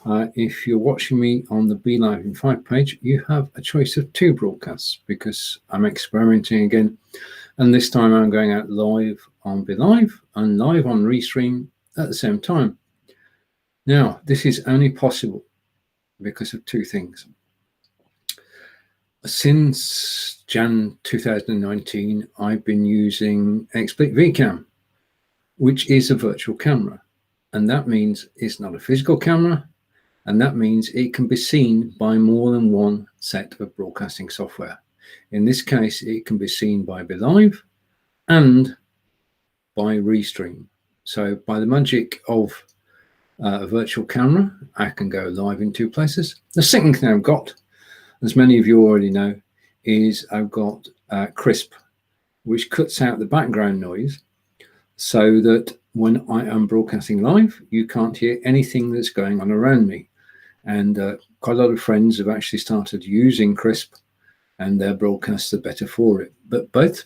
If you're watching me on the BeLive in 5 page, you have a choice of 2 broadcasts because I'm experimenting again. And this time I'm going out live on BeLive and live on Restream at the same time. Now, this is only possible because of 2 things. Since Jan 2019, I've been using XSplit VCam, which is a virtual camera. And that means it's not a physical camera. And that means it can be seen by more than one set of broadcasting software. In this case, it can be seen by BeLive and by Restream. So by the magic of a virtual camera, I can go live in 2 places. The second thing I've got, as many of you already know, is I've got Crisp, which cuts out the background noise so that when I am broadcasting live, you can't hear anything that's going on around me. And quite a lot of friends have actually started using Crisp, and their broadcasts are better for it. But both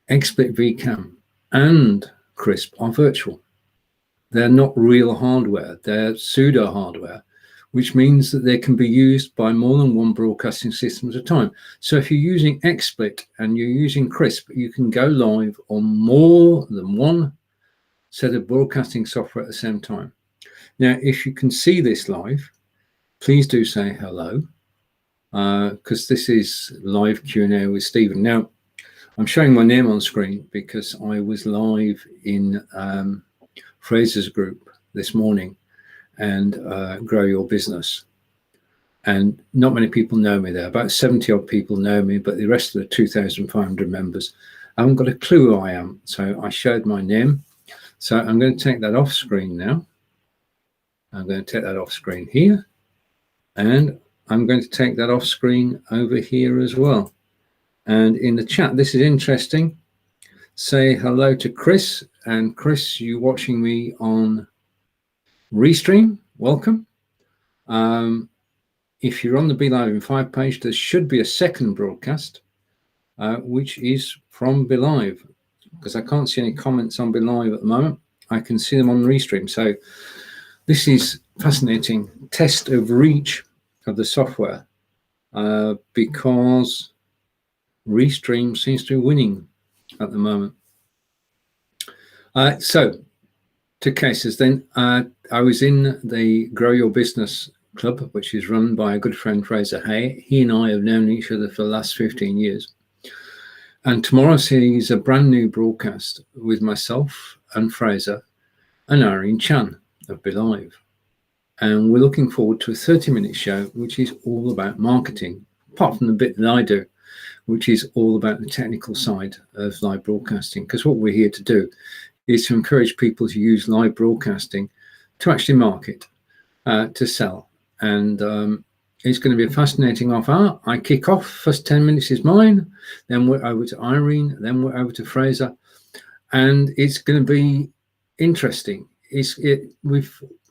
XSplit VCam and Crisp are virtual. They're not real hardware, they're pseudo hardware, which means that they can be used by more than one broadcasting system at a time. So if you're using XSplit and you're using Crisp, you can go live on more than one set of broadcasting software at the same time. Now, if you can see this live, please do say hello, because this is live Q&A with Stephen. Now, I'm showing my name on screen because I was live in Fraser's group this morning and Grow Your Business. And not many people know me there. About 70 odd people know me, but the rest of the 2,500 members haven't got a clue who I am. So I showed my name. So I'm going to take that off screen now. I'm going to take that off screen here. And I'm going to take that off screen over here as well. And in the chat, this is interesting. Say hello to Chris. And Chris, you watching me on Restream, welcome. If you're on the BeLive in 5 page, there should be a second broadcast, which is from BeLive, because I can't see any comments on BeLive at the moment. I can see them on Restream. So this is fascinating test of reach of the software, because Restream seems to be winning at the moment. So to cases then, I was in the Grow Your Business Club, which is run by a good friend, Fraser Hay. He and I have known each other for the last 15 years. And tomorrow sees a brand new broadcast with myself and Fraser and Irene Chan of BeLive. And we're looking forward to a 30-minute show, which is all about marketing, apart from the bit that I do, which is all about the technical side of live broadcasting. Because what we're here to do is to encourage people to use live broadcasting to actually market, to sell. And it's going to be a fascinating half hour. I kick off, first 10 minutes is mine, then we're over to Irene, then we're over to Fraser. And it's going to be interesting.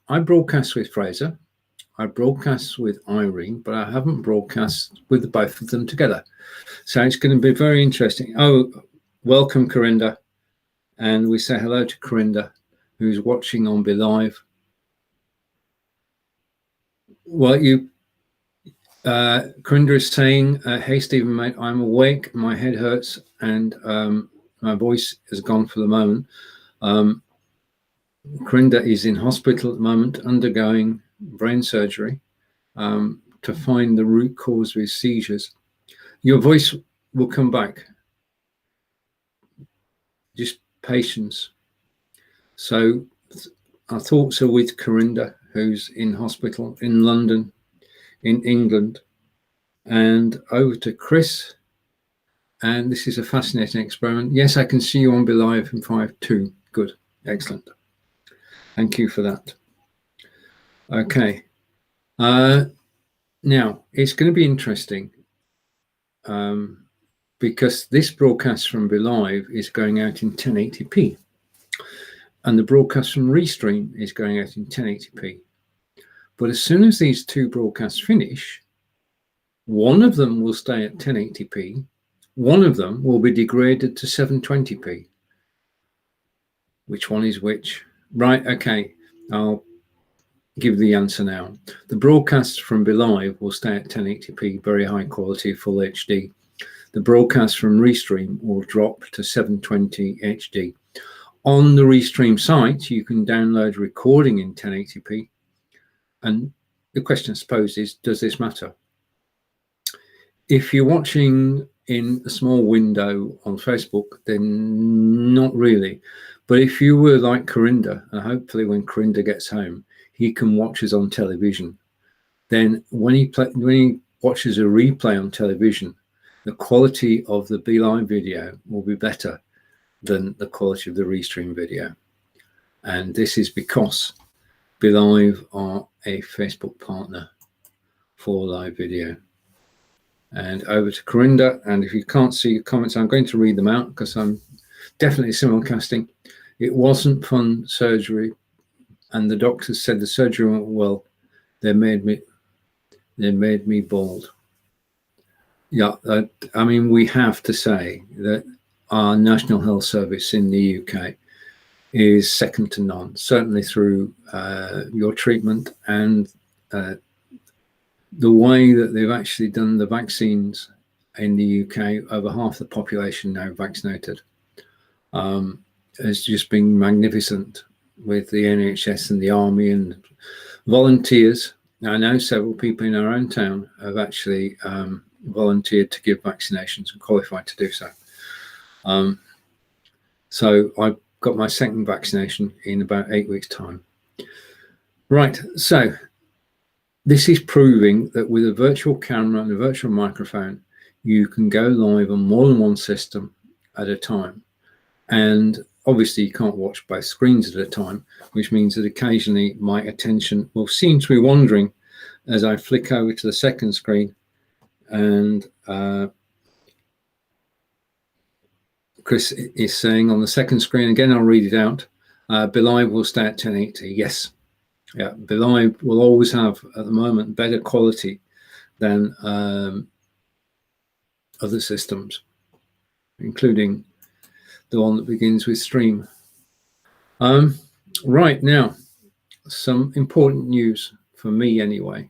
I broadcast with Fraser, I broadcast with Irene, but I haven't broadcast with the both of them together. So it's going to be very interesting. Oh, welcome, Corinda. And we say hello to Corinda, who's watching on BeLive. Well, Corinda is saying, hey, Stephen, mate, I'm awake, my head hurts, and my voice has gone for the moment. Corinda is in hospital at the moment, undergoing brain surgery to find the root cause of his seizures. Your voice will come back. Just patience. So our thoughts are with Corinda, who's in hospital in London, in England, and over to Chris. And this is a fascinating experiment. Yes, I can see you on BeLive in 5.2. Good, excellent. Thank you for that. Okay. Now, it's going to be interesting because this broadcast from BeLive is going out in 1080p. And the broadcast from Restream is going out in 1080p. But as soon as these 2 broadcasts finish, one of them will stay at 1080p, one of them will be degraded to 720p. Which one is which? Right, okay. I'll give the answer now. The broadcast from BeLive will stay at 1080p, very high quality, full HD. The broadcast from Restream will drop to 720 HD. On the Restream site, you can download recording in 1080p. And the question I suppose is, does this matter? If you're watching in a small window on Facebook, then not really. But if you were like Corinda, and hopefully when Corinda gets home, he can watch us on television, then when he watches a replay on television, the quality of the BeLive video will be better than the quality of the Restream video. And this is because BeLive are a Facebook partner for live video. And over to Corinda, and if you can't see your comments, I'm going to read them out because I'm definitely simulcasting. It wasn't fun surgery, and the doctors said the surgery went well. They made me bald. Yeah, I mean, we have to say that our National Health Service in the UK is second to none, certainly through your treatment and the way that they've actually done the vaccines in the UK. Over half the population now vaccinated. Has just been magnificent with the NHS and the army and volunteers. I know several people in our own town have actually volunteered to give vaccinations and qualified to do so. So I got my second vaccination in about 8 weeks' time. Right, so this is proving that with a virtual camera and a virtual microphone, you can go live on more than one system at a time. And obviously you can't watch both screens at a time, which means that occasionally my attention will seem to be wandering as I flick over to the second screen. And Chris is saying on the second screen, again, I'll read it out, BeLive will stay at 1080. Yes, yeah, BeLive will always have, at the moment, better quality than other systems, including the one that begins with Stream. Right, now, some important news for me anyway,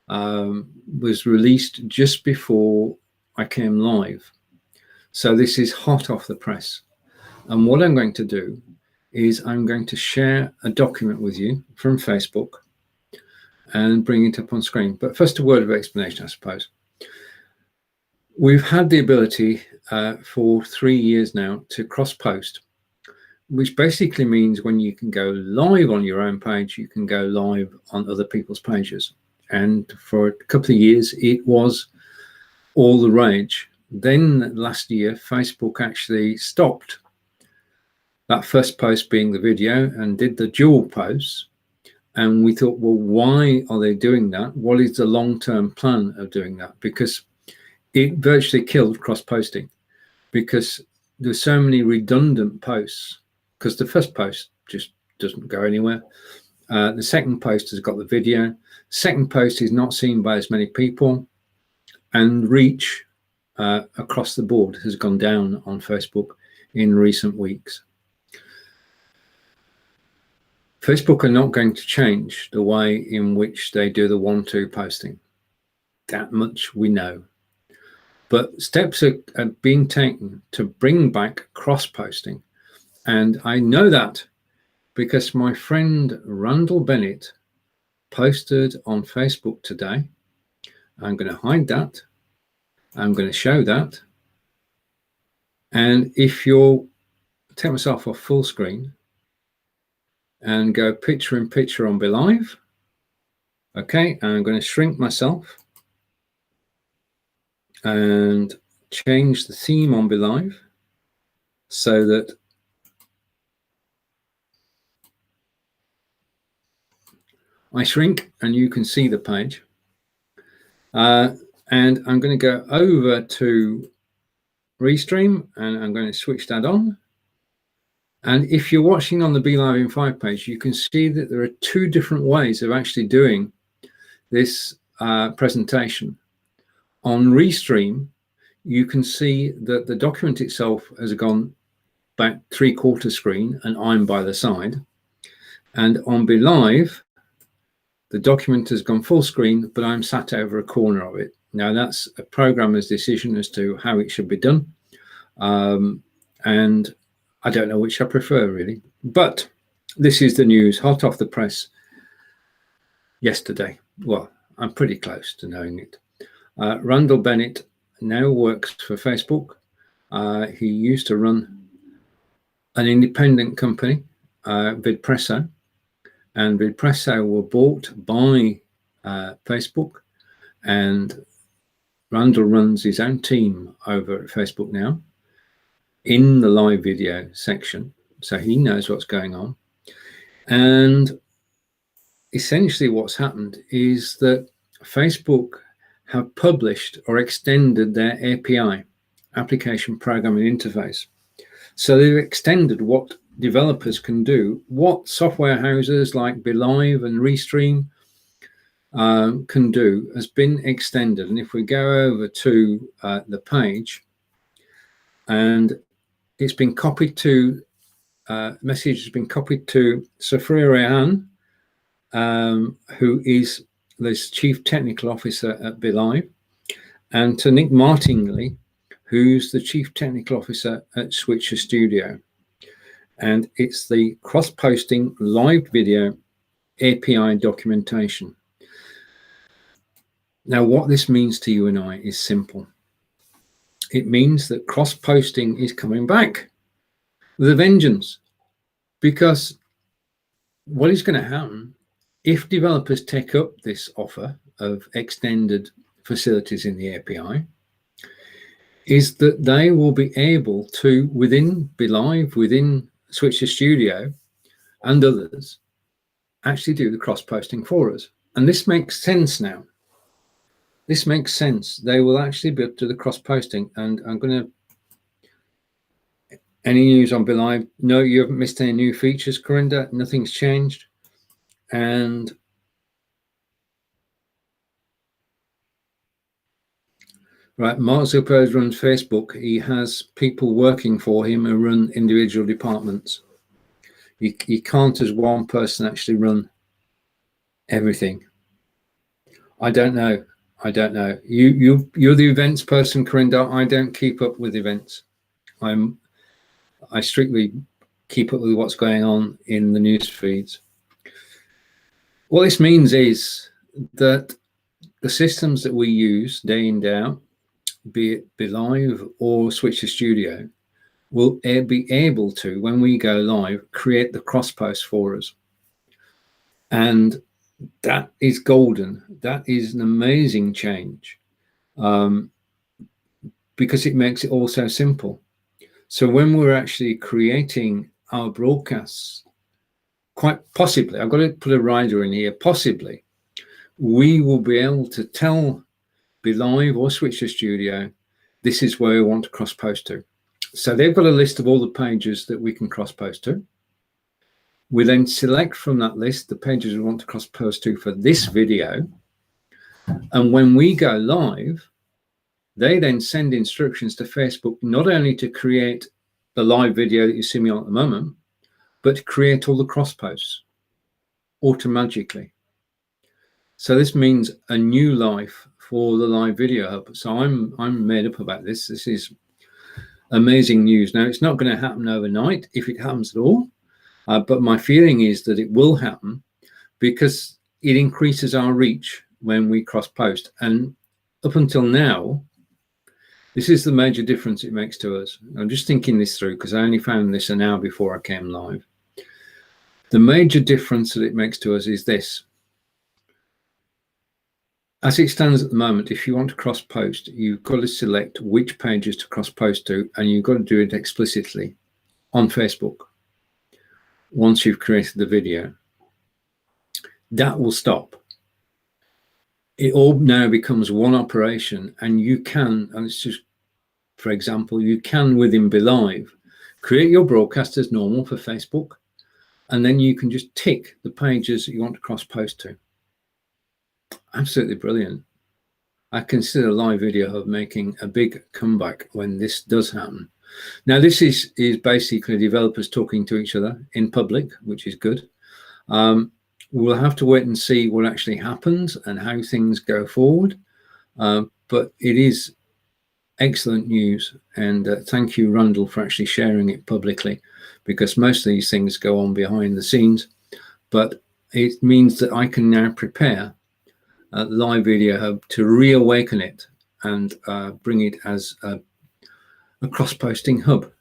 was released just before I came live. So this is hot off the press. And what I'm going to do is I'm going to share a document with you from Facebook and bring it up on screen. But first, a word of explanation, I suppose. We've had the ability for 3 years now to cross-post, which basically means when you can go live on your own page, you can go live on other people's pages. And for a couple of years, it was all the rage. Then last year, Facebook actually stopped that first post being the video and did the dual posts. And we thought, well, why are they doing that? What is the long-term plan of doing that? Because it virtually killed cross-posting, because there's so many redundant posts, because the first post just doesn't go anywhere. The second post has got the video. Second post is not seen by as many people, and reach across the board has gone down on Facebook in recent weeks. Facebook are not going to change the way in which they do the 1-2 posting. That much we know. But steps are being taken to bring back cross-posting. And I know that because my friend Randall Bennett posted on Facebook today. I'm going to hide that. I'm going to show that. And if you'll take myself off full screen and go picture in picture on BeLive. Okay, I'm going to shrink myself and change the theme on BeLive so that I shrink and you can see the page. And I'm going to go over to Restream and I'm going to switch that on. And if you're watching on the BeLive in 5 page, you can see that there are 2 different ways of actually doing this presentation. On Restream, you can see that the document itself has gone back 3/4 screen and I'm by the side. And on BeLive, the document has gone full screen, but I'm sat over a corner of it. Now that's a programmer's decision as to how it should be done. And I don't know which I prefer really, but this is the news hot off the press yesterday. Well, I'm pretty close to knowing it. Randall Bennett now works for Facebook. He used to run an independent company, Vidpresso, and Vidpresso were bought by Facebook, and Randall runs his own team over at Facebook now in the live video section, so he knows what's going on. And essentially what's happened is that Facebook have published or extended their API, application programming interface. So they've extended what developers can do, what software houses like BeLive and Rtmp can do has been extended. And if we go over to the page, and it's been copied to, message has been copied to Safria Rehan, who is the Chief Technical Officer at BeLive, and to Nick Martingley, who's the Chief Technical Officer at Switcher Studio. And it's the cross-posting live video API documentation. Now, what this means to you and I is simple. It means that cross-posting is coming back with a vengeance, because what is going to happen if developers take up this offer of extended facilities in the API is that they will be able to, within BeLive, within Switcher Studio and others, actually do the cross-posting for us. And this makes sense now. This makes sense. They will actually be able to do the cross-posting. And I'm going to, any news on BeLive? No, you haven't missed any new features, Corinda. Nothing's changed. And right, Mark Zuckerberg runs Facebook. He has people working for him who run individual departments. You can't, as one person, actually run everything. I don't know. I don't know. You're the events person, Corinda. I don't keep up with events. I strictly keep up with what's going on in the news feeds. What this means is that the systems that we use day in, day out, be it BeLive or Switcher Studio, will be able to, when we go live, create the cross post for us. And that is golden. That is an amazing change, because it makes it all so simple. So when we're actually creating our broadcasts, quite possibly, I've got to put a rider in here, possibly, we will be able to tell BeLive or Switcher Studio, this is where we want to cross post to. So they've got a list of all the pages that we can cross post to. We then select from that list the pages we want to cross post to for this video. And when we go live, they then send instructions to Facebook, not only to create the live video that you see me on at the moment, but to create all the cross posts automatically. So this means a new life for the live video hub. So I'm made up about this. This is amazing news. Now, it's not going to happen overnight, if it happens at all. But my feeling is that it will happen because it increases our reach when we cross post. And up until now, this is the major difference it makes to us. I'm just thinking this through because I only found this an hour before I came live. The major difference that it makes to us is this. As it stands at the moment, if you want to cross post, you've got to select which pages to cross post to, and you've got to do it explicitly on Facebook. Once you've created the video, that will stop. It all now becomes one operation, and you can, and it's just, for example, you can within BeLive create your broadcast as normal for Facebook, and then you can just tick the pages that you want to cross post to. Absolutely brilliant. I consider Live Video Hub making a big comeback when this does happen. Now, this is basically developers talking to each other in public, which is good. We'll have to wait and see what actually happens and how things go forward. But it is excellent news, and thank you, Randall, for actually sharing it publicly, because most of these things go on behind the scenes. But it means that I can now prepare Live Video Hub to reawaken it and bring it as a cross-posting hub,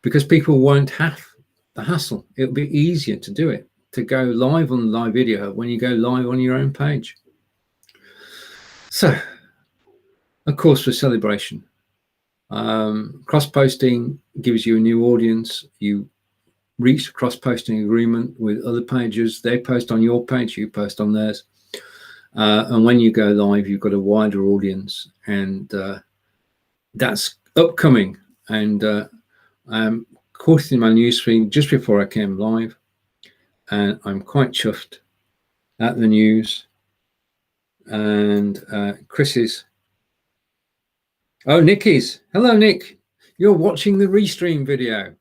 because people won't have the hassle. It'll be easier to do it, to go live on Live Video Hub when you go live on your own page. So, a cause for celebration. Cross-posting gives you a new audience. You reach a cross-posting agreement with other pages. They post on your page, you post on theirs. And when you go live, you've got a wider audience, and that's upcoming. And I'm caught in my newsfeed just before I came live, and I'm quite chuffed at the news. And Chris's, oh, Nikki's, hello, Nick. You're watching the Restream video.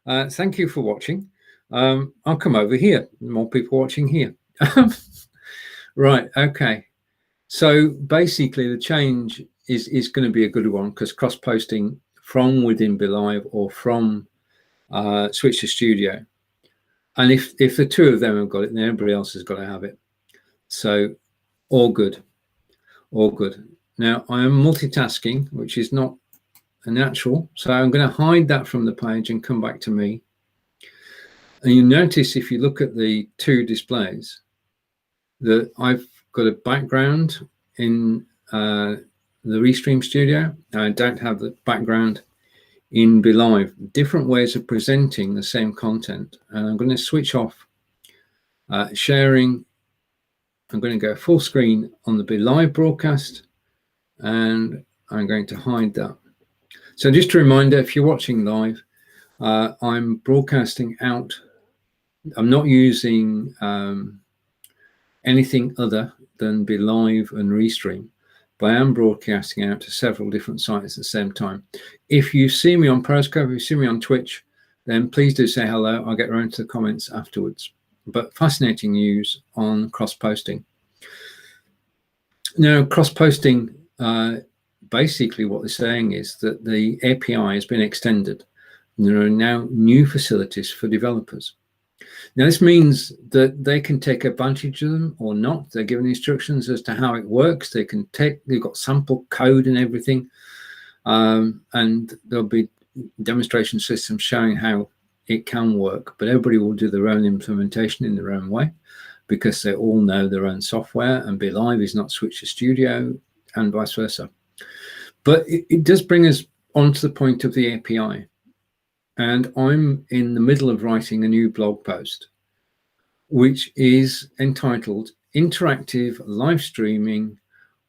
Thank you for watching. I'll come over here. More people watching here. Right, okay. So basically the change is going to be a good one, because cross-posting from within BeLive or from Switch to Studio. And if the two of them have got it, then everybody else has got to have it. So all good, all good. Now I am multitasking, which is not a natural. So I'm going to hide that from the page and come back to me. And you notice, if you look at the two displays, that I've got a background in the Restream Studio. I don't have the background in BeLive. Different ways of presenting the same content. And I'm going to switch off sharing. I'm going to go full screen on the BeLive broadcast, and I'm going to hide that. So just a reminder, if you're watching live, I'm broadcasting out. I'm not using anything other than BeLive and Restream, but I am broadcasting out to several different sites at the same time. If you see me on Periscope, if you see me on Twitch, then please do say hello. I'll get around to the comments afterwards. But fascinating news on cross-posting. Now, cross-posting, basically what they're saying is that the API has been extended. There are now new facilities for developers. Now, this means that they can take advantage of them or not. They're given instructions as to how it works. They can take, they've got sample code and everything. And there'll be demonstration systems showing how it can work, but everybody will do their own implementation in their own way, because they all know their own software, and BeLive is not Switch to Studio, and vice versa. But it does bring us on to the point of the API. And I'm in the middle of writing a new blog post, which is entitled Interactive Live Streaming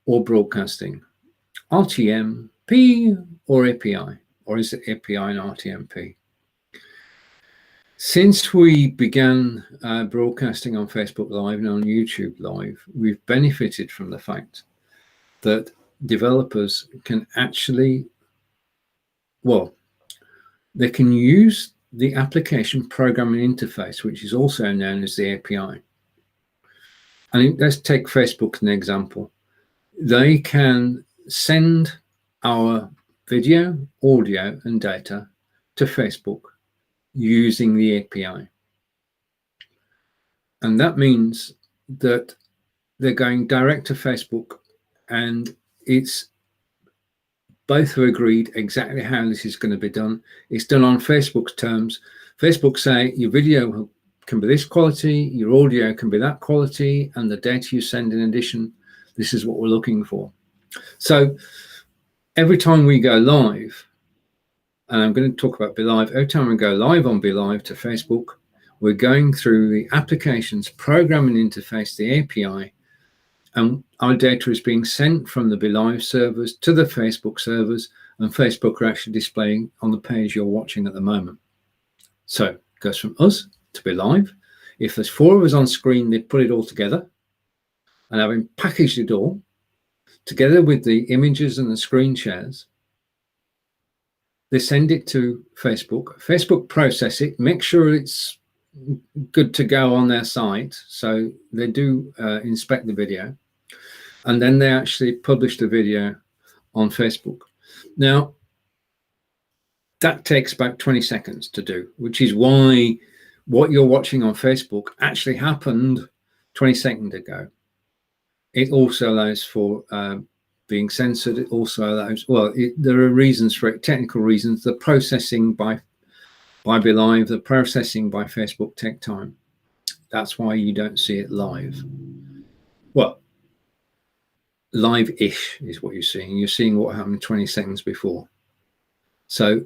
or Broadcasting, RTMP or API, or is it API and RTMP? Since we began broadcasting on Facebook Live and on YouTube Live, we've benefited from the fact that developers can actually, well, they can use the application programming interface, which is also known as the API. And let's take Facebook as an example. They can send our video, audio, and data to Facebook using the API. And that means that they're going direct to Facebook, and it's both have agreed exactly how this is going to be done. It's done on Facebook's terms. Facebook say your video can be this quality, your audio can be that quality, and the data you send in addition, this is what we're looking for. So every time we go live, and I'm going to talk about BeLive, every time we go live on BeLive to Facebook, we're going through the application's programming interface, the API, and our data is being sent from the BeLive servers to the Facebook servers, and Facebook are actually displaying on the page you're watching at the moment. So it goes from us to BeLive. If there's 4 of us on screen, they put it all together, and having packaged it all together with the images and the screen shares, they send it to Facebook. Facebook process it, make sure it's good to go on their site. So they do inspect the video, and then they actually publish the video on Facebook. Now, that takes about 20 seconds to do, which is why what you're watching on Facebook actually happened 20 seconds ago. It also allows for being censored. It also allows, well, there are reasons for it, technical reasons. The processing by BeLive, the processing by Facebook take time. That's why you don't see it live. Well, live-ish is what you're seeing. You're seeing what happened 20 seconds before. So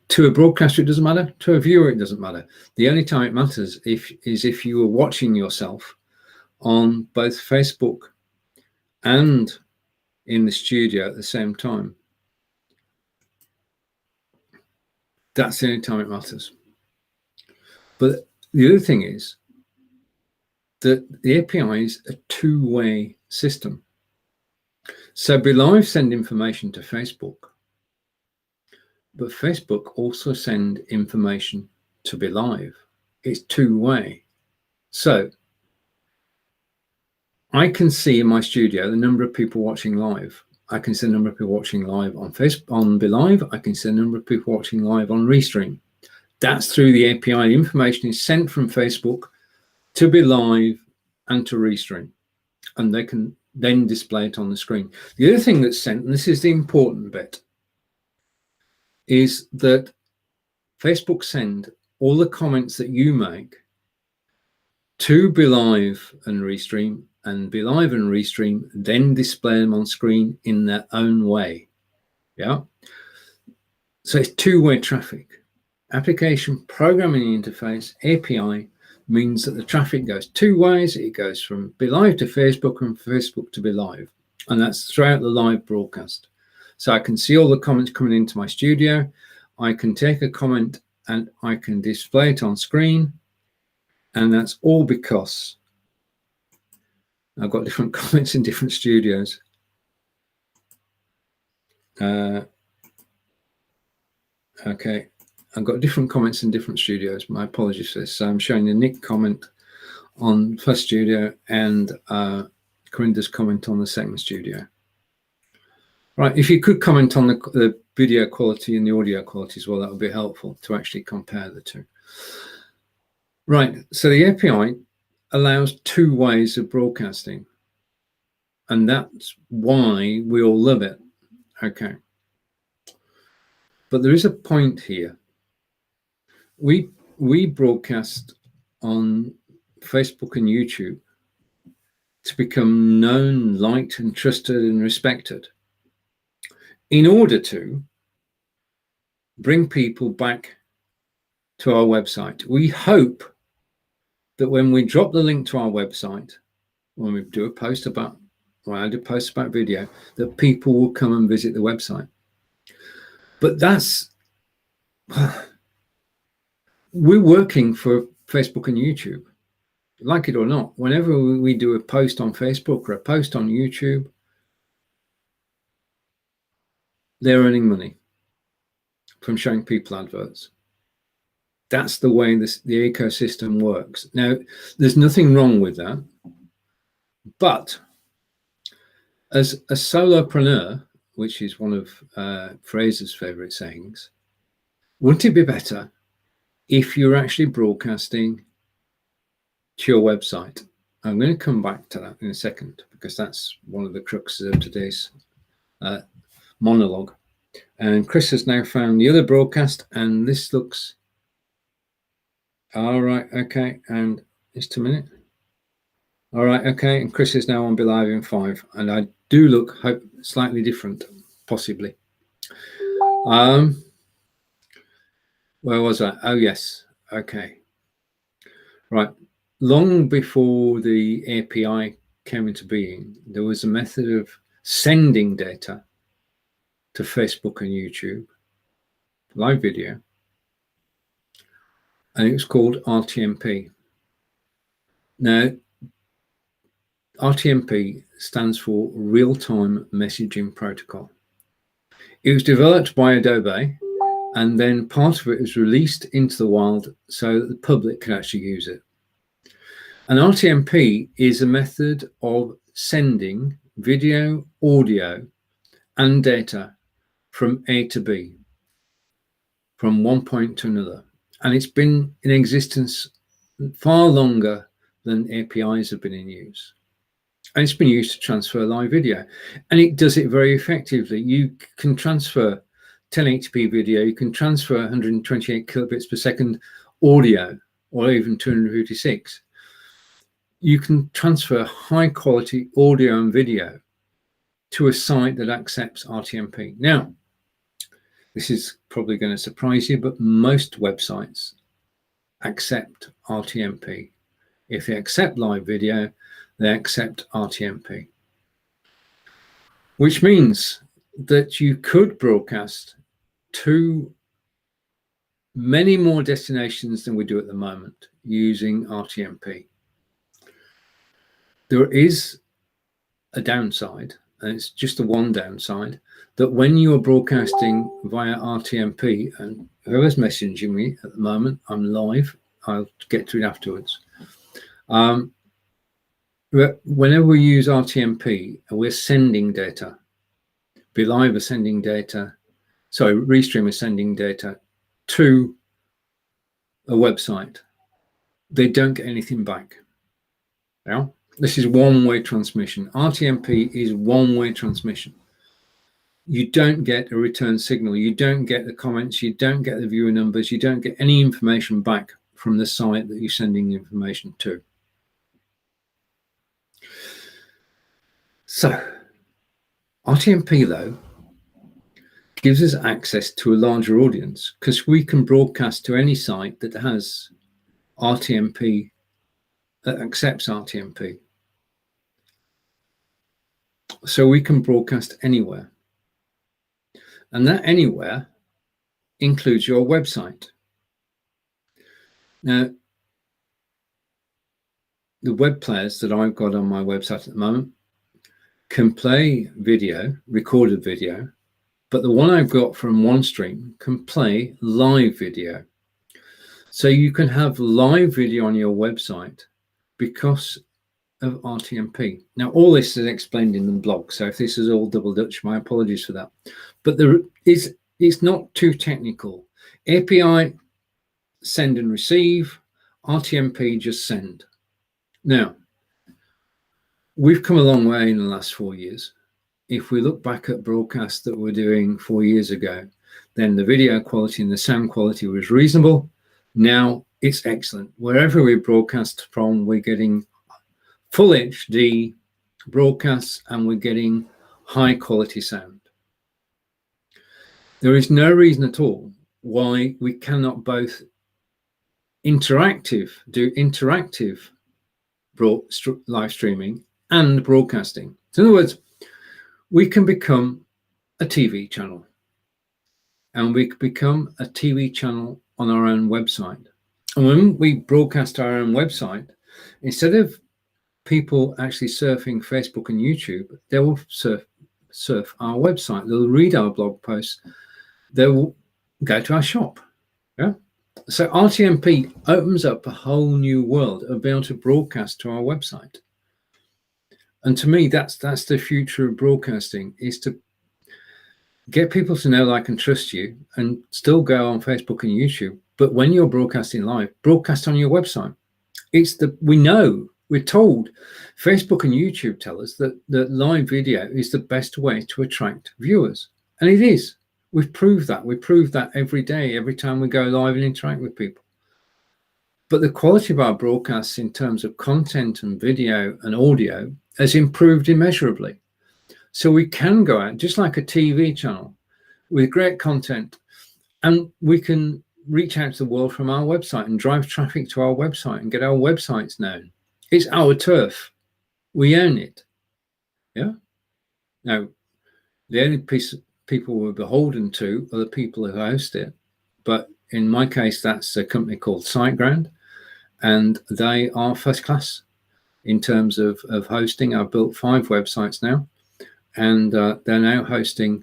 to a broadcaster, it doesn't matter. To a viewer, it doesn't matter. The only time it matters is if you are watching yourself on both Facebook and in the studio at the same time. That's the only time it matters. But the other thing is that the API is a two-way system. So BeLive send information to Facebook, but Facebook also send information to BeLive. It's two-way. So I can see in my studio the number of people watching live. I can see the number of people watching live on Facebook, on BeLive. I can see the number of people watching live on Restream. That's through the API. The information is sent from Facebook to BeLive and to Restream, and they can then display it on the screen. The other thing that's sent, and this is the important bit, is that Facebook send all the comments that you make to BeLive and Restream, and BeLive and Restream then display them on screen in their own way. Yeah. So it's two-way traffic. Application programming interface, API, means that the traffic goes two ways. It goes from BeLive to Facebook and Facebook to BeLive. And that's throughout the live broadcast. So I can see all the comments coming into my studio. I can take a comment and I can display it on screen. And that's all because I've got different comments in different studios. Okay, I've got different comments in different studios. My apologies for this. So I'm showing the Nick comment on first studio and Corinda's comment on the second studio. Right, if you could comment on the video quality and the audio quality as well, that would be helpful to actually compare the two. Right, so the API allows two ways of broadcasting, and that's why we all love it. Okay, but there is a point here. We broadcast on Facebook and YouTube to become known, liked, and trusted and respected, in order to bring people back to our website. We hope that when we drop the link to our website, when we do a post about, when I do posts about video, that people will come and visit the website. But that's, we're working for Facebook and YouTube, like it or not. Whenever we do a post on Facebook or a post on YouTube, they're earning money from showing people adverts. That's the way the ecosystem works. Now, there's nothing wrong with that, but as a solopreneur, which is one of Fraser's favorite sayings, wouldn't it be better if you're actually broadcasting to your website? I'm going to come back to that in a second, because that's one of the cruxes of today's monologue. And Chris has now found the other broadcast, and this looks all right. Okay, and just a minute. All right. Okay, and Chris is now on BeLive in 5, and I do look slightly different, possibly. Where was I? Oh yes. Okay. Right. Long before the API came into being, there was a method of sending data to Facebook and YouTube, live video, and it was called Rtmp. Now, Rtmp stands for Real-Time Messaging Protocol. It was developed by Adobe, and then part of it is released into the wild so that the public can actually use it. An Rtmp is a method of sending video, audio, and data from A to B, from one point to another. And it's been in existence far longer than APIs have been in use. And it's been used to transfer live video. And it does it very effectively. You can transfer 1080p video, you can transfer 128 kilobits per second audio, or even 256. You can transfer high quality audio and video to a site that accepts Rtmp. Now, this is probably going to surprise you, but most websites accept Rtmp. If they accept live video, they accept Rtmp, which means that you could broadcast to many more destinations than we do at the moment using Rtmp. There is a downside, and it's just the one downside, that when you are broadcasting via Rtmp, and whoever's messaging me at the moment, I'm live, I'll get to it afterwards. Whenever we use Rtmp, we're sending data. BeLive are sending data, sorry, Restream is sending data to a website. They don't get anything back. Yeah? This is one-way transmission. Rtmp is one-way transmission. You don't get a return signal. You don't get the comments. You don't get the viewer numbers. You don't get any information back from the site that you're sending information to. So, Rtmp, though, gives us access to a larger audience because we can broadcast to any site that has Rtmp, that accepts Rtmp. So we can broadcast anywhere. And that anywhere includes your website. Now, the web players that I've got on my website at the moment can play video, recorded video, but the one I've got from OneStream can play live video. So you can have live video on your website because of Rtmp. Now, all this is explained in the blog, so if this is all double Dutch, my apologies for that. But it's not too technical. API, send and receive, Rtmp, just send. Now, we've come a long way in the last 4 years. If we look back at broadcasts that we're doing 4 years ago, then the video quality and the sound quality was reasonable. Now it's excellent. Wherever we broadcast from, we're getting full HD broadcasts and we're getting high quality sound. There is no reason at all why we cannot both do interactive live streaming and broadcasting. So in other words, we can become a TV channel, and we can become a TV channel on our own website. And when we broadcast our own website, instead of people actually surfing Facebook and YouTube, they will surf our website. They'll read our blog posts. They will go to our shop. Yeah. So Rtmp opens up a whole new world of being able to broadcast to our website. And to me, that's the future of broadcasting, is to get people to know, like, and trust you, and still go on Facebook and YouTube. But when you're broadcasting live, broadcast on your website. We're told, Facebook and YouTube tell us that live video is the best way to attract viewers. And it is. We've proved that. We prove that every day, every time we go live and interact with people. But the quality of our broadcasts in terms of content and video and audio has improved immeasurably. So we can go out just like a TV channel with great content, and we can reach out to the world from our website and drive traffic to our website and get our websites known. It's our turf. We own it. Yeah. Now, the only piece of people we're beholden to are the people who host it. But in my case, that's a company called SiteGround, and they are first class in terms of hosting. I've built 5 websites now, and they're now hosting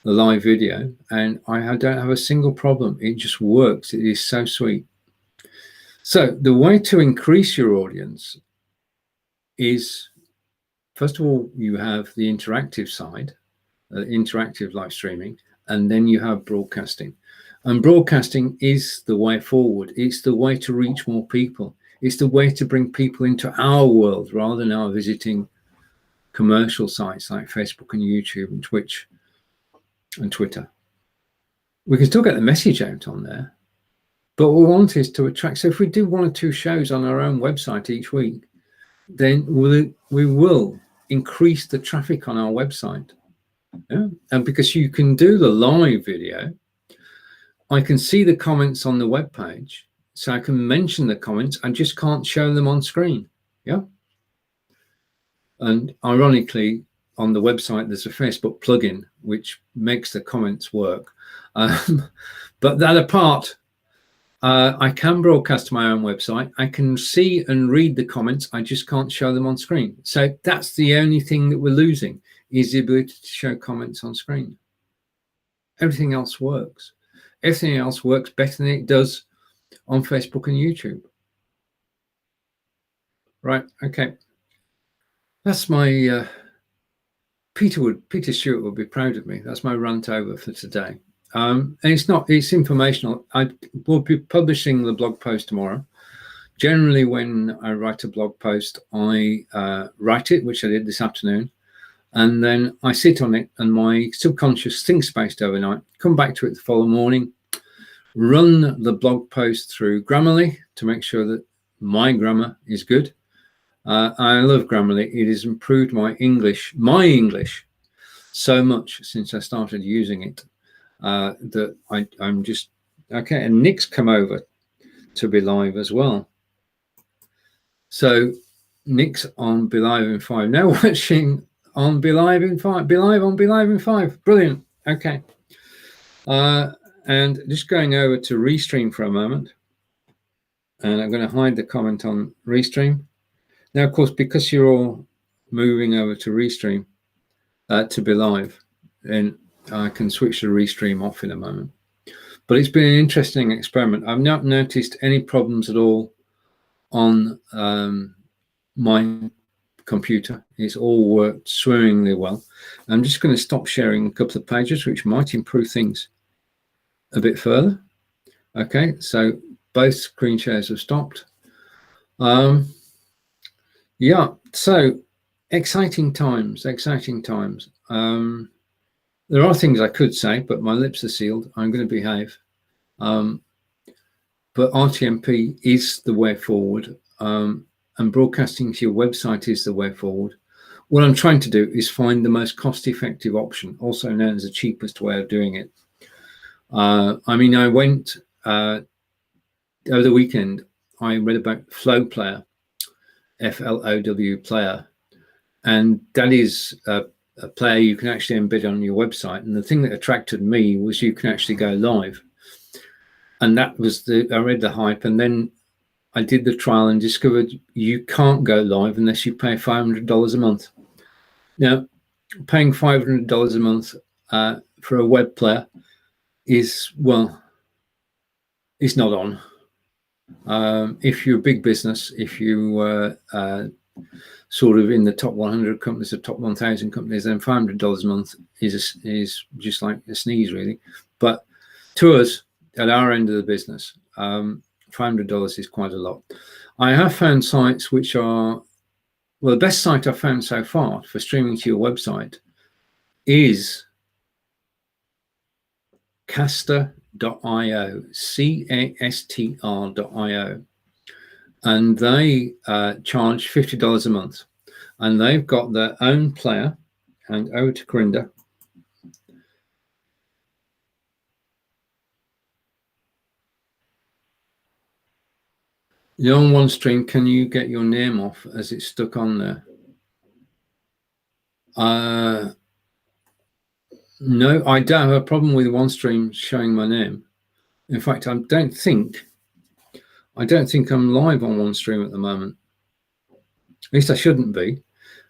the live video, and I don't have a single problem. It just works. It is so sweet. So the way to increase your audience is, first of all, you have the interactive side, interactive live streaming, and then you have broadcasting. And broadcasting is the way forward. It's the way to reach more people. It's the way to bring people into our world rather than our visiting commercial sites like Facebook and YouTube and Twitch and Twitter. We can still get the message out on there, but what we want is to attract. So if we do 1 or 2 shows on our own website each week, then we will increase the traffic on our website. Yeah? And because you can do the live video, I can see the comments on the web page, so I can mention the comments. I just can't show them on screen. Yeah. And ironically, on the website, there's a Facebook plugin which makes the comments work. But that apart, I can broadcast my own website. I can see and read the comments. I just can't show them on screen. So that's the only thing that we're losing, is the ability to show comments on screen. Everything else works. Everything else works better than it does on Facebook and YouTube. Right, okay. That's my, Peter Stewart would be proud of me. That's my rant over for today. And it's informational. I will be publishing the blog post tomorrow. Generally, when I write a blog post, I write it, which I did this afternoon, and then I sit on it, and my subconscious thinks about it overnight, come back to it the following morning, run the blog post through Grammarly to make sure that my grammar is good. I love Grammarly. It has improved my English so much since I started using it, that I'm just okay. And Nick's come over to BeLive as well. So Nick's on BeLive in 5 now, watching on BeLive in 5. BeLive on BeLive in 5. Brilliant. Okay. And just going over to Restream for a moment, and I'm going to hide the comment on Restream. Now, of course, because you're all moving over to Restream, to BeLive, and I can switch the Restream off in a moment. But it's been an interesting experiment. I've not noticed any problems at all on my computer. It's all worked swimmingly well. I'm just going to stop sharing a couple of pages, which might improve things a bit further. Okay, so both screen shares have stopped. Yeah, so exciting times. There are things I could say, but my lips are sealed. I'm going to behave. But Rtmp is the way forward, and broadcasting to your website is the way forward. What I'm trying to do is find the most cost-effective option, also known as the cheapest way of doing it. I mean, I went over the weekend, I read about Flow Player, FLOW Player, and that is a player you can actually embed on your website. And the thing that attracted me was you can actually go live. And that was I read the hype, and then I did the trial and discovered you can't go live unless you pay $500 a month. Now, paying $500 a month for a web player is, well, it's not on. If you're a big business, if you sort of in the top 100 companies or top 1,000 companies, then $500 a month is just like a sneeze, really. But to us, at our end of the business, $500 is quite a lot. I have found sites which are, well, the best site I've found so far for streaming to your website is Castr.io, CASTR.io, and they charge $50 a month, and they've got their own player. And over to Corinda. You're on one stream. Can you get your name off as it's stuck on there? No, I don't have a problem with one stream showing my name. In fact, I don't think I'm live on one stream at the moment. At least I shouldn't be.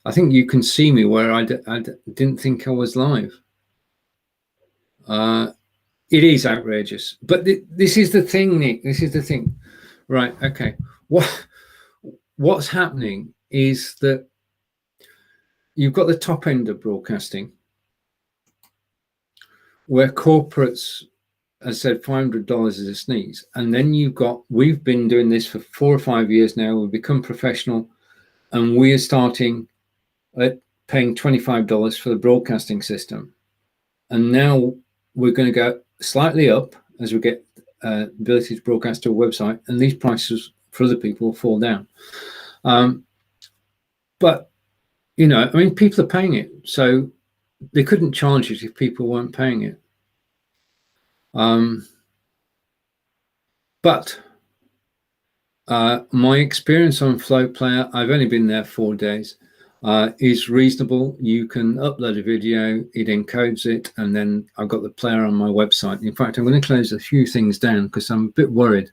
I think you can see me where I didn't think I was live. It is outrageous. But this is the thing, Nick. This is the thing. Right. Okay. What's happening is that you've got the top end of broadcasting where corporates, as I said, $500 is a sneeze. And then we've been doing this for 4 or 5 years now. We've become professional, and we are starting at paying $25 for the broadcasting system. And now we're going to go slightly up as we get ability to broadcast to a website, and these prices for other people will fall down. But, you know, I mean, people are paying it. So they couldn't charge it if people weren't paying it. But my experience on Flow Player, I've only been there 4 days, is reasonable. You can upload a video, it encodes it, and then I've got the player on my website. In fact, I'm going to close a few things down because I'm a bit worried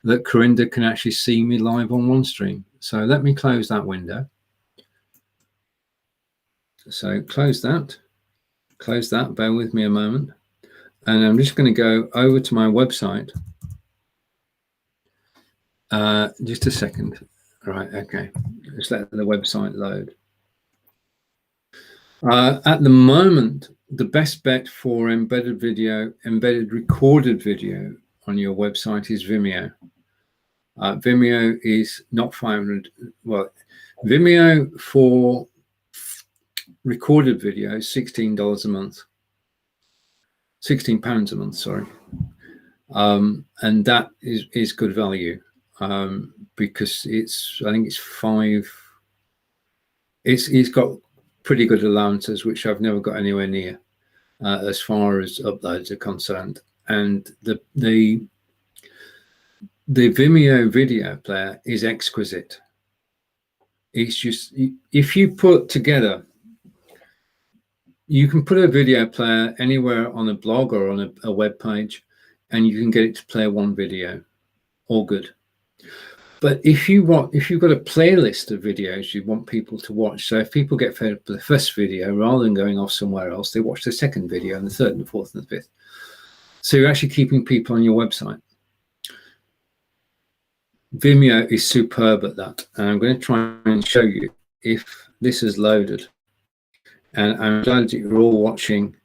that Corinda can actually see me live on OneStream. So let me close that window. So close that, bear with me a moment. And I'm just going to go over to my website. Just a second. All right, okay. Just let the website load. At the moment, the best bet for embedded recorded video on your website is Vimeo. Vimeo is not 500. Well, Vimeo for recorded video is $16 a month. £16 a month, sorry. And that is good value. Because I think it's 5. It's got pretty good allowances, which I've never got anywhere near as far as uploads are concerned. And the Vimeo video player is exquisite. It's just, if you put together, you can put a video player anywhere on a blog or on a web page, and you can get it to play one video. All good. But if you've got a playlist of videos you want people to watch, so if people get fed up with the first video, rather than going off somewhere else, they watch the second video and the third and the fourth and the fifth. So you're actually keeping people on your website. Vimeo is superb at that. And I'm going to try and show you if this is loaded. And I'm glad that you're all watching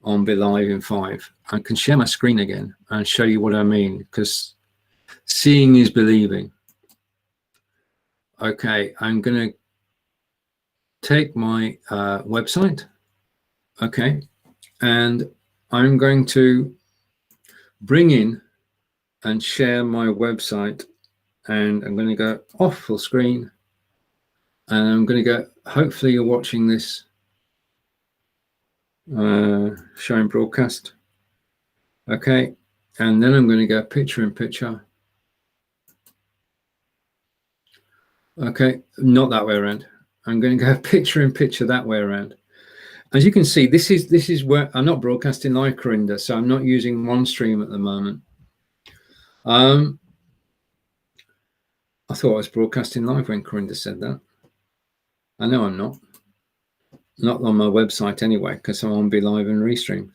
on BeLive in 5. I can share my screen again and show you what I mean, because seeing is believing. Okay, I'm going to take my website. Okay, and I'm going to bring in and share my website, and I'm going to go off full screen, and I'm going to go, hopefully you're watching this showing broadcast. Okay, and then I'm going to go picture in picture. Okay, not that way around. I'm going to go picture in picture that way around. As you can see, this is where I'm not broadcasting live, Corinda, so I'm not using OneStream at the moment. I thought I was broadcasting live when Corinda said that. I know I'm not. Not on my website anyway, because I'm on BeLive and Restream.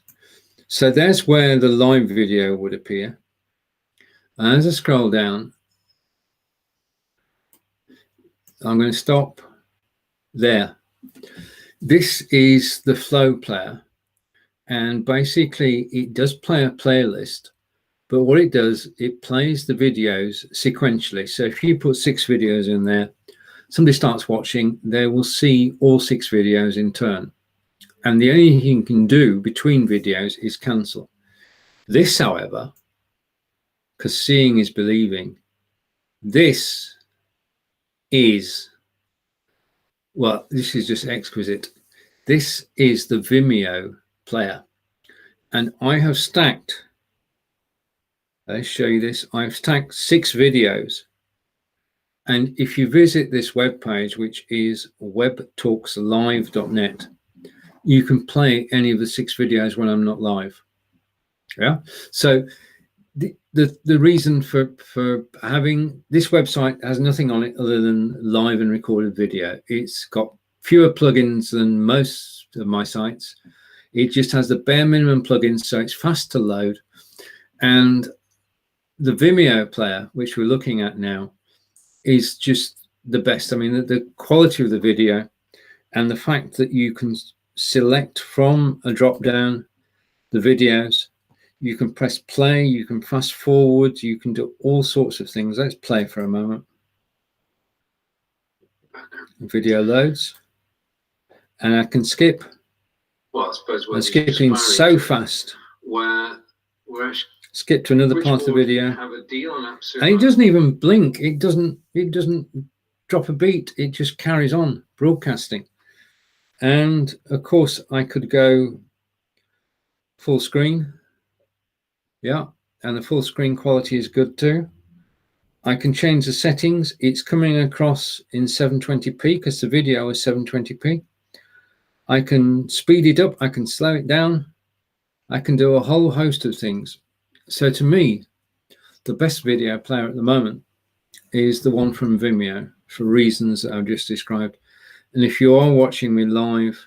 So there's where the live video would appear. And as I scroll down, I'm going to stop there. This is the Flow Player, and basically it does play a playlist, but what it does, it plays the videos sequentially. So if you put 6 videos in there, somebody starts watching, they will see all 6 videos in turn. And the only thing you can do between videos is cancel. This, however, because seeing is believing, this is, well, this is just exquisite. This is the Vimeo player. And I have stacked, let's show you this, I've stacked 6 videos. And if you visit this web page, which is webtalkslive.net, you can play any of the 6 videos when I'm not live. Yeah. So the reason for having this website has nothing on it other than live and recorded video. It's got fewer plugins than most of my sites. It just has the bare minimum plugins, so it's fast to load. And the Vimeo player, which we're looking at now, is just the best. I mean, the quality of the video and the fact that you can select from a drop down the videos, you can press play, you can fast forward, you can do all sorts of things. Let's play for a moment. Video loads, and I can skip. Well, I suppose I'm skipping so fast. Where skip to another part of the video, and it doesn't even blink. It doesn't drop a beat. It just carries on broadcasting. And of course, I could go full screen. Yeah, and the full screen quality is good too. I can change the settings. It's coming across in 720p because the video is 720p. I can speed it up. I can slow it down. I can do a whole host of things. So to me, the best video player at the moment is the one from Vimeo for reasons that I've just described. And if you are watching me live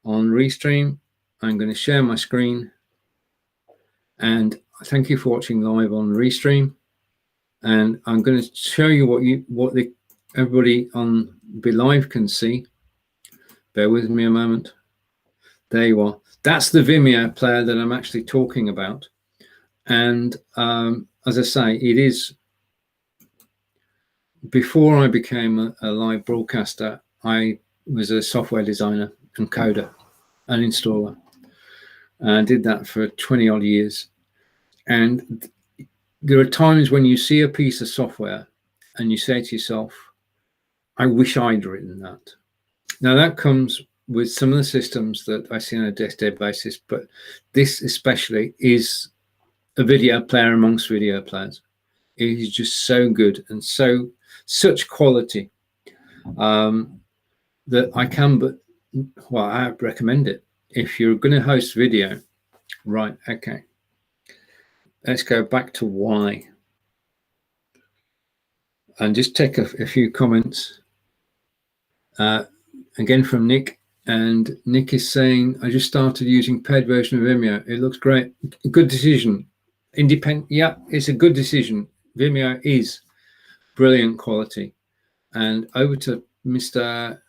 on Restream, I'm going to share my screen. And thank you for watching live on Restream. And I'm going to show you what everybody on BeLive can see. Bear with me a moment. There you are. That's the Vimeo player that I'm actually talking about. And as I say, it is, before I became a live broadcaster, I was a software designer and coder and installer. And I did that for 20 odd years. And there are times when you see a piece of software and you say to yourself, I wish I'd written that. Now that comes with some of the systems that I see on a day-to-day basis, but this especially is a video player amongst video players. It is just so good and such quality that I recommend it. If you're going to host video, right, okay. Let's go back to why. And just take a few comments. Again from Nick. And Nick is saying, I just started using paid version of Vimeo. It looks great. Good decision. Independent. Yeah, it's a good decision. Vimeo is brilliant quality. And over to Mr.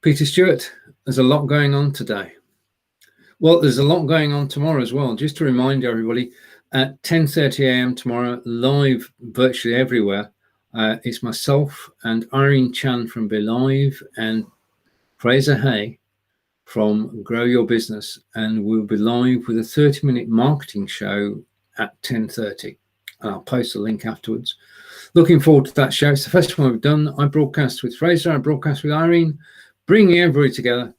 Peter Stewart. There's a lot going on today. Well, there's a lot going on tomorrow as well. Just to remind everybody, at 10:30 a.m. tomorrow, live virtually everywhere, it's myself and Irene Chan from BeLive and Fraser Hay from Grow Your Business, and we'll be live with a 30-minute marketing show at 10:30. And I'll post a link afterwards. Looking forward to that show. It's the first one we've done. I broadcast with Fraser, I broadcast with Irene, bringing everybody together,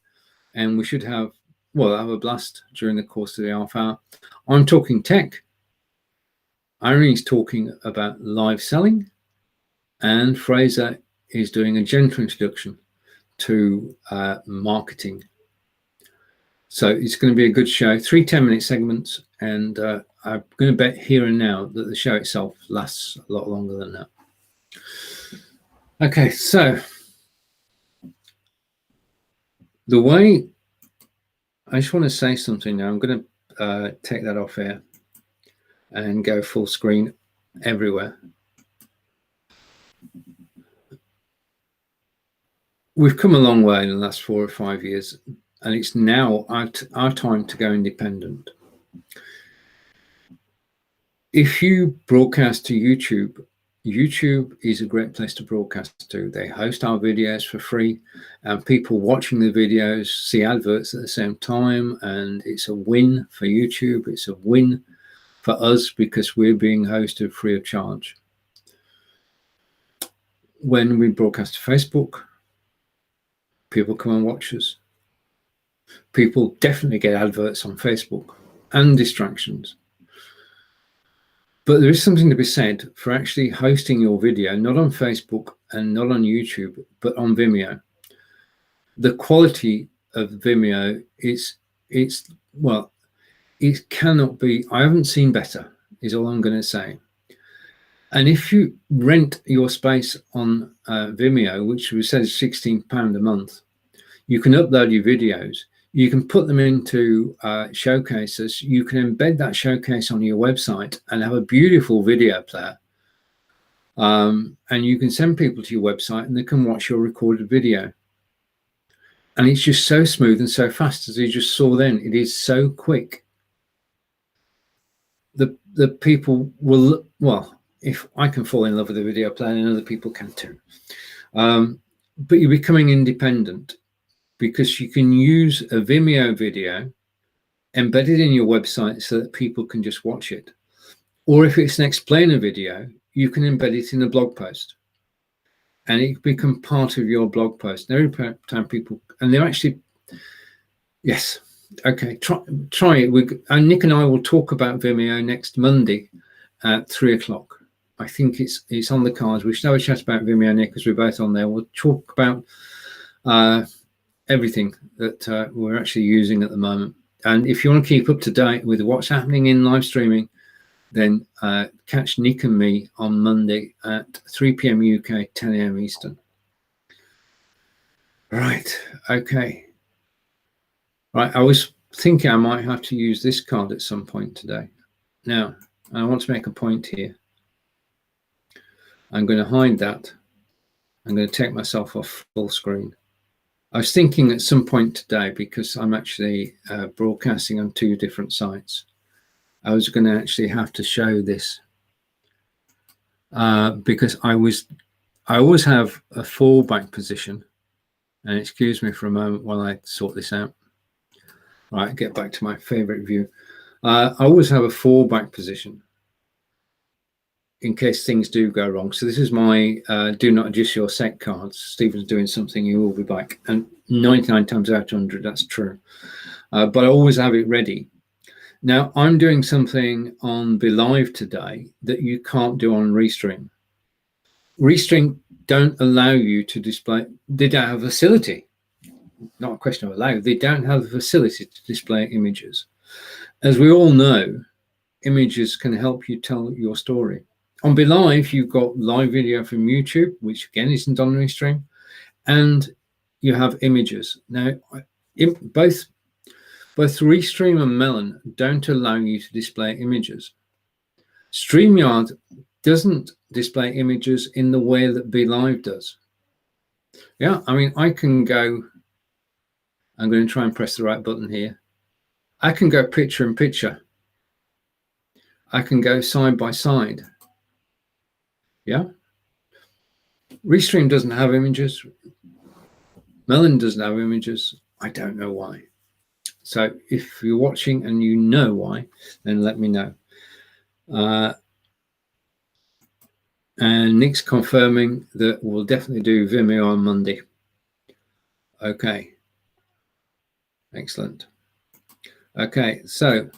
and we should have a blast during the course of the half hour. I'm talking tech. Irene's talking about live selling, and Fraser is doing a gentle introduction to marketing. So it's going to be a good show. 3 10-minute segments, and I'm going to bet here and now that the show itself lasts a lot longer than that. Okay, so the way I just want to say something now. I'm going to take that off here and go full screen everywhere. We've come a long way in the last 4 or 5 years, and it's now our time to go independent. If you broadcast to YouTube, YouTube is a great place to broadcast to. They host our videos for free, and people watching the videos see adverts at the same time, and it's a win for YouTube. It's a win for us because we're being hosted free of charge. When we broadcast to Facebook, people come and watch us. People definitely get adverts on Facebook and distractions. But there is something to be said for actually hosting your video, not on Facebook and not on YouTube, but on Vimeo. The quality of Vimeo it cannot be, I haven't seen better, is all I'm going to say. And if you rent your space on Vimeo, which we said is £16 a month, you can upload your videos. You can put them into showcases. You can embed that showcase on your website and have a beautiful video player. And you can send people to your website and they can watch your recorded video. And it's just so smooth and so fast, as you just saw then. It is so quick. The people will, well, if I can fall in love with a video player, and other people can too. But you're becoming independent because you can use a Vimeo video embedded in your website so that people can just watch it. Or if it's an explainer video, you can embed it in a blog post. And it can become part of your blog post. And every time people, and they're actually, yes, okay, try it. And Nick and I will talk about Vimeo next Monday at 3 o'clock. I think it's on the cards. We should have a chat about Vimeo, Nick, because we're both on there. We'll talk about everything that we're actually using at the moment. And if you want to keep up to date with what's happening in live streaming, then catch Nick and me on Monday at 3 p.m. UK, 10 a.m. Eastern. Right, okay. Right, I was thinking I might have to use this card at some point today. Now, I want to make a point here. I'm going to hide that. I'm going to take myself off full screen. I was thinking at some point today, because I'm actually broadcasting on 2 different sites, I was going to actually have to show this because I always have a fallback position. And excuse me for a moment while I sort this out. Right, get back to my favorite view. I always have a fallback position in case things do go wrong. So this is my do not adjust your set cards. Stephen's doing something, you will be back. And 99 times out of 100, that's true. But I always have it ready. Now, I'm doing something on BeLive today that you can't do on Restream. Restream don't allow you to display, they don't have a facility. Not a question of allow, they don't have the facility to display images. As we all know, images can help you tell your story. On BeLive, you've got live video from YouTube, which again isn't on Restream, and you have images. Now, both Restream and Melon don't allow you to display images. StreamYard doesn't display images in the way that BeLive does. Yeah, I mean, I can go, I'm going to try and press the right button here. I can go picture in picture. I can go side by side. Yeah. Restream doesn't have images. Melon doesn't have images. I don't know why. So if you're watching and you know why, then let me know. And Nick's confirming that we'll definitely do Vimeo on Monday. Okay. Excellent. Okay, so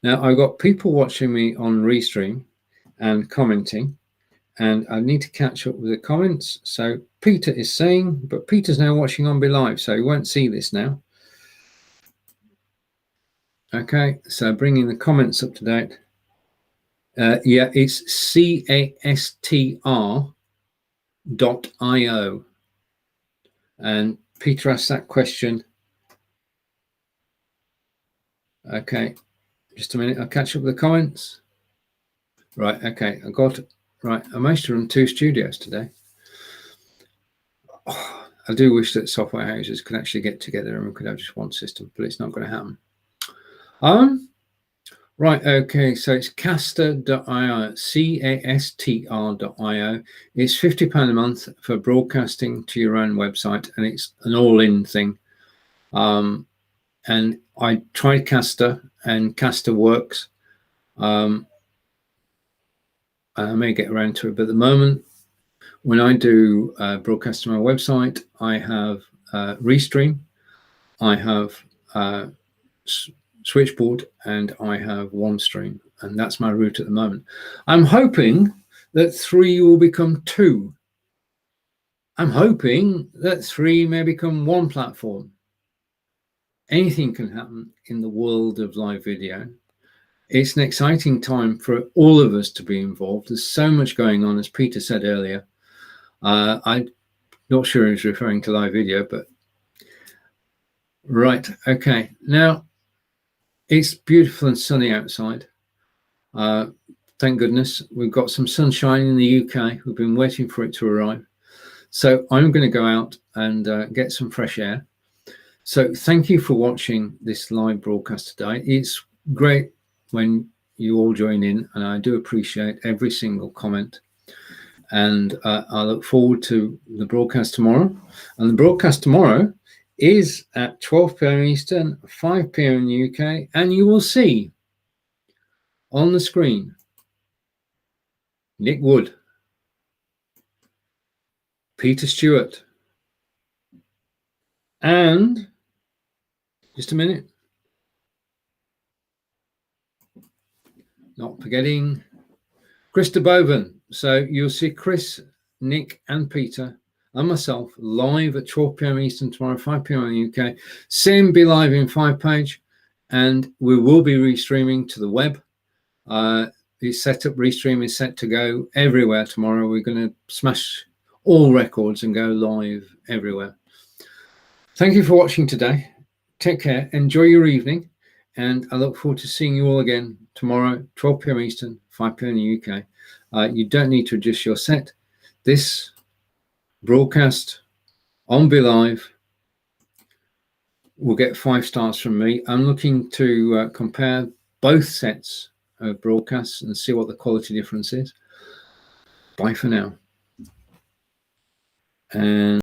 now I've got people watching me on Restream and commenting, and I need to catch up with the comments. So Peter is saying, but Peter's now watching on BeLive, so he won't see this now. Okay, so bringing the comments up to date. Yeah, it's castr.io. And Peter asked that question. Okay, just a minute, I'll catch up with the comments. Right, okay, I got it. Right, I managed to run 2 studios today. Oh, I do wish that software houses could actually get together and we could have just one system, but it's not going to happen. Right, okay, so it's castr.io, castr.io. It's £50 a month for broadcasting to your own website, and it's an all-in thing. And I tried Castr, and Castr works. I may get around to it, but at the moment, when I do broadcast to my website, I have Restream, I have Switchboard, and I have OneStream, and that's my route at the moment. I'm hoping that 3 will become 2. I'm hoping that 3 may become 1 platform. Anything can happen in the world of live video. It's an exciting time for all of us to be involved. There's so much going on, as Peter said earlier. I'm not sure he was referring to live video, but Right. Okay. Now it's beautiful and sunny outside. Thank goodness we've got some sunshine in the UK. We've been waiting for it to arrive. So I'm going to go out and get some fresh air. So thank you for watching this live broadcast today. It's great when you all join in, and I do appreciate every single comment. And I look forward to the broadcast tomorrow. And the broadcast tomorrow is at 12 p.m. Eastern, 5 p.m. in the UK, and you will see on the screen Nick Wood, Peter Stewart, and just a minute, not forgetting Chris de Boven. So you'll see Chris, Nick, and Peter and myself live at 12 p.m. Eastern tomorrow, 5 p.m. in the UK. Same BeLive in 5-page, and we will be restreaming to the web. The setup restream is set to go everywhere tomorrow. We're going to smash all records and go live everywhere. Thank you for watching today. Take care. Enjoy your evening. And I look forward to seeing you all again tomorrow, 12 p.m. Eastern, 5 p.m. in the UK. You don't need to adjust your set. This broadcast on BeLive will get 5 stars from me. I'm looking to compare both sets of broadcasts and see what the quality difference is. Bye for now. And